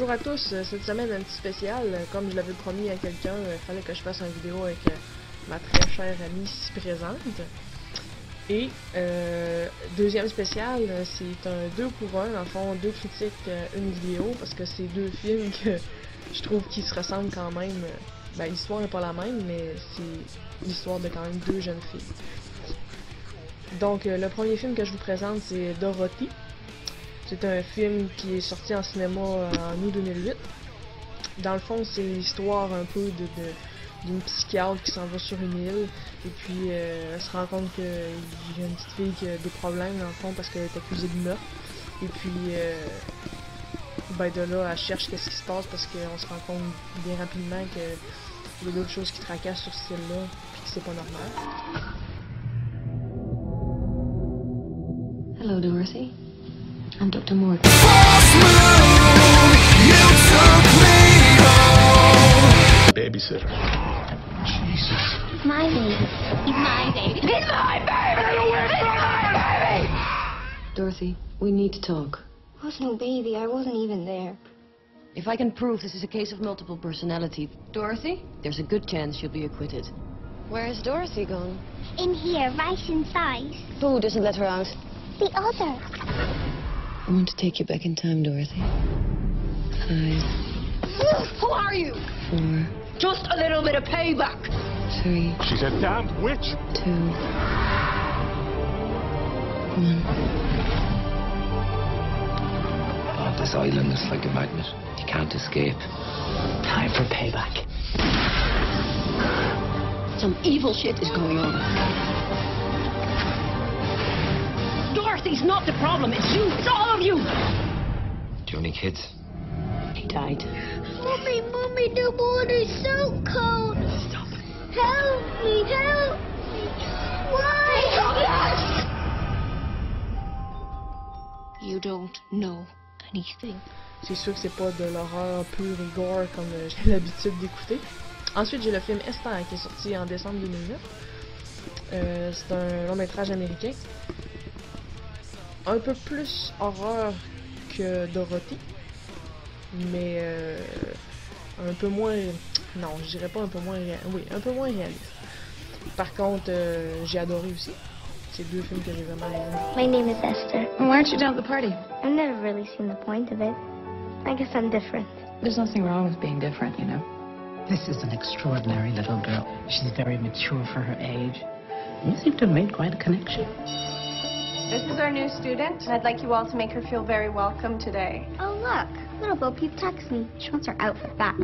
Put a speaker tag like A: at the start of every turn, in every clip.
A: bonjour à tous. Cette semaine, un petit spécial. Comme je l'avais promis à quelqu'un, il fallait que je fasse une vidéo avec ma très chère amie ici présente. Et deuxième spécial, c'est un 2 pour 1, en fond, 2 critiques, une vidéo, parce que c'est deux films que je trouve qui se ressemblent quand même. Ben, l'histoire n'est pas la même, mais c'est l'histoire de quand même deux jeunes filles. Donc, le premier film que je vous présente, c'est Dorothy. C'est un film qui est sorti en cinéma en août 2008. Dans le fond, c'est l'histoire un peu d'une psychiatre qui s'en va sur une île et puis elle se rend compte qu'il y a une petite fille qui a des problèmes dans le fond parce qu'elle est accusée de meurtre. Et puis ben de là, elle cherche qu'est-ce qui se passe parce qu'on se rend compte bien rapidement qu'il y a d'autres choses qui tracassent sur cette île-là puis que c'est pas normal.
B: Hello, Dorothy. I'm Dr. Morgan.
C: Babysitter. Jesus.
D: It's my baby. He's my baby. It's my baby! It's my baby!
B: Dorothy, we need to talk.
D: It was no baby. I wasn't even there.
B: If I can prove this is a case of multiple personality, Dorothy, there's a good chance you'll be acquitted. Where's Dorothy gone?
D: In here, right inside.
B: Who doesn't let her out?
D: The other.
B: I want to take you back in time, Dorothy. 5,
D: Who are you?
B: 4,
D: Just a little bit of payback.
B: 3,
C: She's a damned witch.
B: 2, 1.
E: Oh, this island is like a magnet. You can't escape. Time for payback.
B: Some evil shit is going on.
D: Dorothy's not the problem. It's you. It's all of you.
E: Do you have any kids?
B: He died.
D: Mommy, Mommy, the water's so cold.
E: Stop.
D: Help me, help me. Why? You don't know anything.
A: C'est sûr que c'est pas de l'horreur pure et gore comme j'ai l'habitude d'écouter. Ensuite, j'ai le film Esther qui est sorti en décembre 2009. C'est un long métrage américain. Un peu plus horreur que Dorothy, mais un peu moins... Non, je dirais pas un peu moins... Oui, un peu moins réaliste. Par contre, j'ai adoré aussi. C'est deux films que j'ai vraiment aimé.
D: My name is Esther.
F: Why aren't you down at the party?
D: I've never really seen the point of it. I guess I'm different.
F: There's nothing wrong with being different, you know.
G: This is an extraordinary little girl. She's very mature for her age. You seem to have made quite a connection.
H: This is our new student, and I'd like you all to make her feel very welcome today.
D: Oh, look. Little Bo Peep texts me. She wants her outfit back.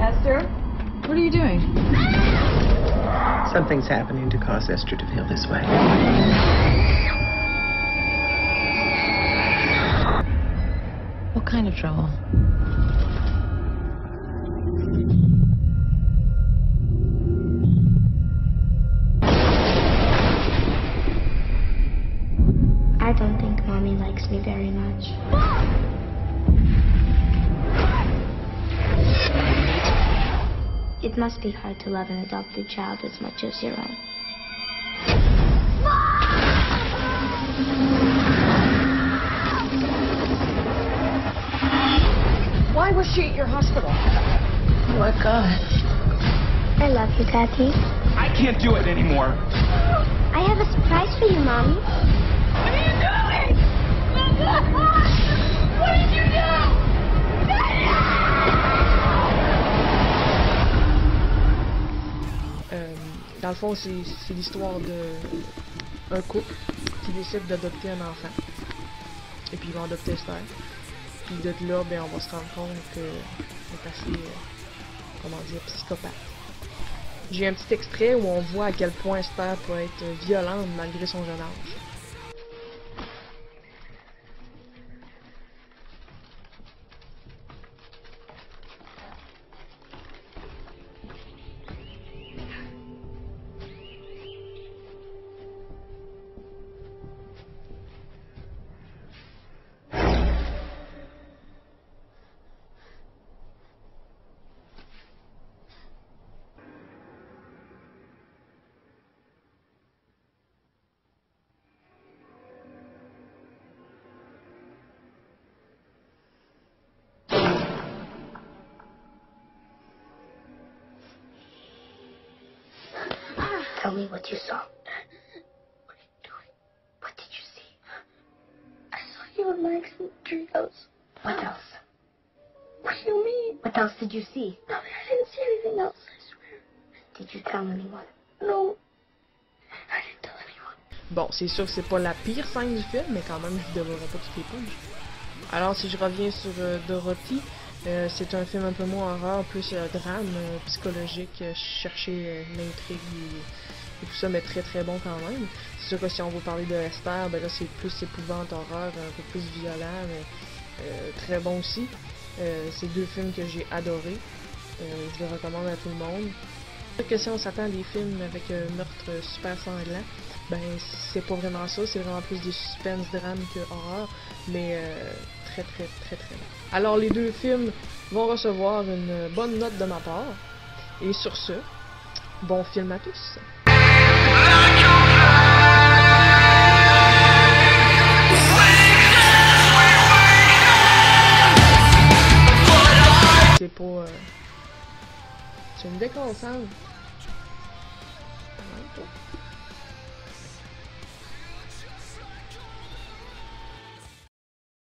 F: Esther, what are you doing?
G: Something's happening to cause Esther to feel this way.
F: What kind of trouble?
D: I don't think Mommy likes me very much. It must be hard to love an adopted child as much as your own.
F: Why was she at your hospital?
G: Oh, my God.
D: I love you, Daddy.
C: I can't do it anymore.
D: I have a surprise for you, Mommy. What are you doing? What did you do?
A: Dans le fond, c'est l'histoire d'un couple qui décide d'adopter un enfant. Et puis ils vont adopter Esther. Puis de là, ben, on va se rendre compte qu'elle est assez, comment dire, psychopathe. J'ai un petit extrait où on voit à quel point Esther peut être violente malgré son jeune âge.
D: Tell me what you saw. What are you doing? What did you see? I saw you and Max in the treehouse. What else? What do you mean? What else did you see? No, I didn't see anything else, I swear. Did you tell anyone? No. I didn't tell anyone.
A: Bon, c'est sûr que c'est pas la pire scène du film, mais quand même, je dévorerai pas toutes les pages. Alors, si je reviens sur Dorothy, c'est un film un peu moins horreur, plus drame, psychologique, chercher l'intrigue et tout ça, mais très très bon quand même. C'est sûr que si on veut parler de Esther, ben là c'est plus épouvante, horreur, un peu plus violent, mais très bon aussi. C'est deux films que j'ai adorés. Je les recommande à tout le monde. Que si on s'attend à des films avec un meurtre super sanglant, ben c'est pas vraiment ça, c'est vraiment plus des suspense drames que horreur, mais très bon. Alors les deux films vont recevoir une bonne note de ma part, et sur ce, bon film à tous. C'est pas... tu me déconcentres.